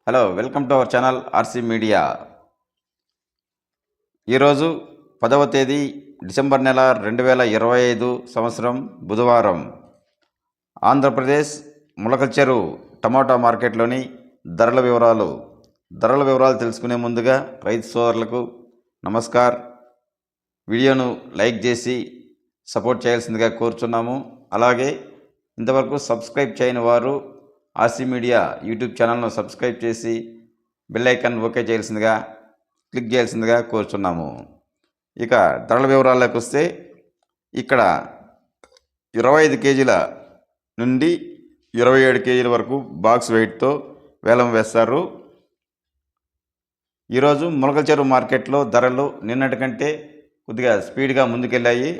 Hello, welcome to our channel RC media. ఈరోజు 10వ తేదీ డిసెంబర్ నెల 2025 సంవత్సరం బుధవారం. ఆంధ్రప్రదేశ్ ములకల్చెరు టమాటా మార్కెట్లోని ధరల వివరాలు తెలుసుకునే ముందుగా రైతు సోదరులకు నమస్కార్. వీడియోను లైక్ చేసి సపోర్ట్ చేయాల్సిందిగా కోరుచున్నాము. అలాగే ఇంతవరకు సబ్స్క్రైబ్ చేయని వారు ఆర్సీ మీడియా యూట్యూబ్ ఛానల్ను సబ్స్క్రైబ్ చేసి బెల్ ఐకాన్ ఓకే క్లిక్ చేయాల్సిందిగా కోరుచున్నాము. ఇక ధరల వివరాల్లోకి వస్తే, ఇక్కడ 25 కేజీల నుండి 27 కేజీల వరకు బాక్స్ వెయిట్తో వేలం వేస్తారు. ఈరోజు ములకల్చెరు మార్కెట్లో ధరలు నిన్నటి కంటే కొద్దిగా స్పీడ్గా ముందుకెళ్ళాయి.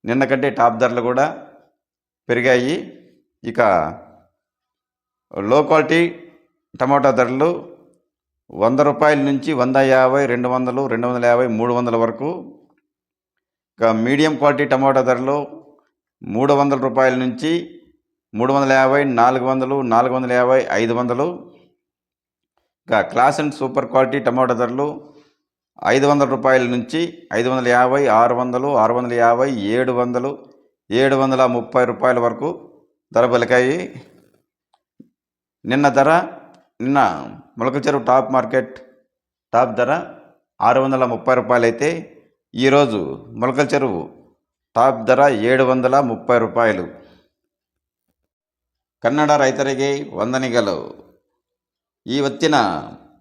నిన్న కంటే టాప్ ధరలు కూడా పెరిగాయి. ఇక లో క్వాలిటీ టమాటా ధరలు 100 రూపాయల నుంచి 150, 200, 250, 300 వరకు. ఇక మీడియం క్వాలిటీ టమాటా ధరలు 300 రూపాయల నుంచి 350, 400, 450, 500. ఇక క్లాస్ అండ్ సూపర్ క్వాలిటీ టమాటా ధరలు 500 రూపాయల నుంచి 550, 600, 650, 700, 730 రూపాయల వరకు ధర పలికాయి. నిన్న ములకల్చెరు టాప్ ధర 630 రూపాయలు అయితే, ఈరోజు ములకల్చెరు టాప్ ధర 730 రూపాయలు. ಕನ್ನಡ ರೈತರಿಗೆ ವಂದನೆಗಳು. ಇವತ್ತಿನ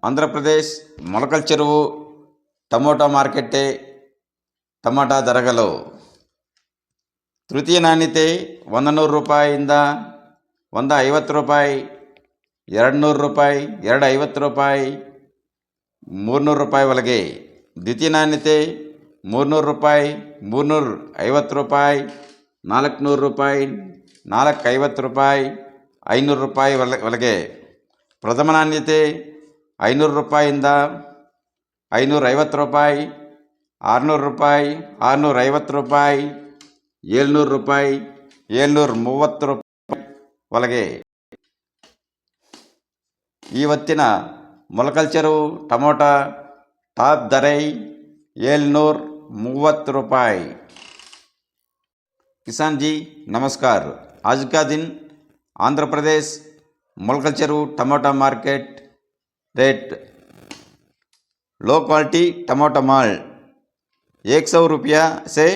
ಆಂಧ್ರಪ್ರದೇಶ್ ಮೊಳಕಲ್చెರು ಟೊಮೊಟೊ ಮಾರ್ಕೆಟ್ ಟಮಾಟಾ ಧರಗಳು ತೃತೀಯ ನಾಣ್ಯತೆ 100 ರೂಪಾಯಿಯಿಂದ 150 ರೂಪಾಯಿ, 200 ರೂಪಾಯಿ, 250 ರೂಪಾಯಿ, 300 ರೂಪಾಯಿ ಒಳಗೆ. ದ್ವಿತೀಯ ನಾಣ್ಯತೆ 300 ರೂಪಾಯಿ, 350 ರೂಪಾಯಿ, 400 ರೂಪಾಯಿ, 450 ರೂಪಾಯಿ, 500 ರೂಪಾಯಿ ಒಳಗೆ. ಪ್ರಥಮ ನಾಣ್ಯತೆ 500 ರೂಪಾಯಿಯಿಂದ 550 ರೂಪಾಯಿ, 600 ರೂಪಾಯಿ, 650 ರೂಪಾಯಿ, 700 ರೂಪಾಯಿ, 730 ರೂಪಾಯಿ ಒಳಗೆ. ಇವತ್ತಿನ ಮೊಳಕಲ್చెರು ಟೊಮೊಟೊ ಟಾಪ್ ಧರ 730 ರೂಪಾಯಿ. किसान जी नमस्कार. आज का दिन आंध्र प्रदेश मोलकल्చెరు टमाटा मार्केट रेट. लो क्वालिटी टमाटा माल 100 रुपया से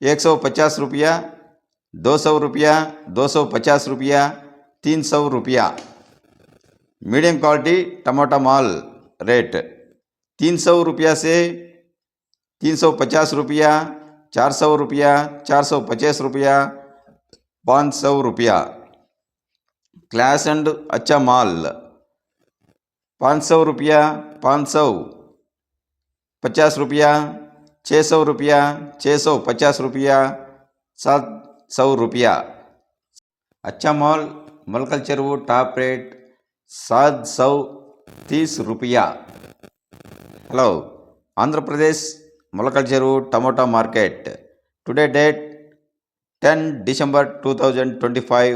150 रुपया, 200 रुपया, 250 रुपया, 300 रुपया. मीडियम क्वालिटी टमाटा माल रेट 300 रुपया से 350 रुपया, 400 रुपया, 450 रुपया, 500 रुपया. क्लास एंड अच्छा माल 500 रुपया, 550 रुपया, 600 रुपया, 650 रुपया, 700 रुपया. अच्छा माल मोलकल्చెరు టాప్ రేట్ 730 रुपया. Hello, Andhra Pradesh Molakalcheruvu tomato market. Today date 10 December 2025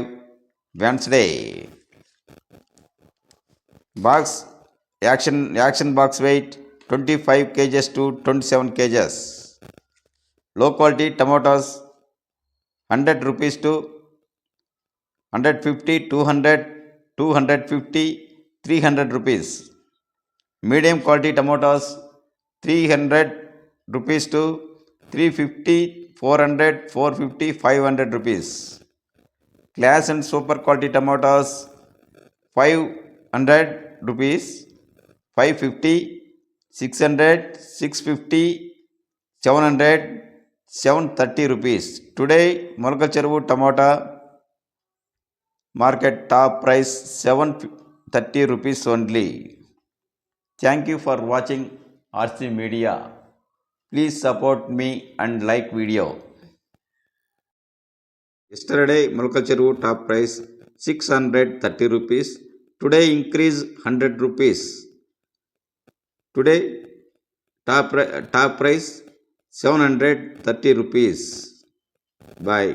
Wednesday. Box auction box weight 25 kgs to 27 kgs. Low quality tomatoes 100 rupees to 150, 200, 250, 300 rupees. Medium quality tomatoes 300 rupees to 350, 400, 450, 500 rupees. Class and super quality tomatoes 500 rupees, 550, 600, 650, 700, 730 rupees. Today Molakalcheruvu tomato market top price 730 rupees only. Thank you for watching RC Media. Please support me and like video. Yesterday Molakalcheru top price 630 rupees. Today increase 100 rupees. Today top price 730 rupees. Bye.